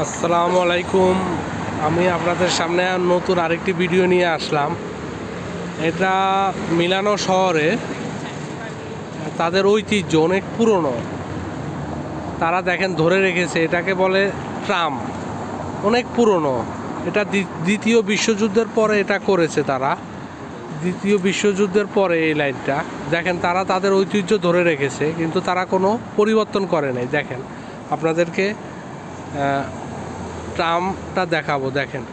আসসালামু আলাইকুম। আমি আপনাদের সামনে নতুন আরেকটি ভিডিও নিয়ে আসলাম। এটা মিলানো শহরে তাদের ঐতিহ্য অনেক পুরনো। তারা দেখেন ধরে রেখেছে, এটাকে বলে ট্রাম। অনেক পুরনো। এটা দ্বিতীয় বিশ্বযুদ্ধের পরে এটা করেছে তারা। দ্বিতীয় বিশ্বযুদ্ধের পরে এই লাইনটা দেখেন, তারা তাদের ঐতিহ্য ধরে রেখেছে, কিন্তু তারা কোনো পরিবর্তন করে নাই। দেখেন, আপনাদেরকে ট্রামটা দেখাবো, দেখেন।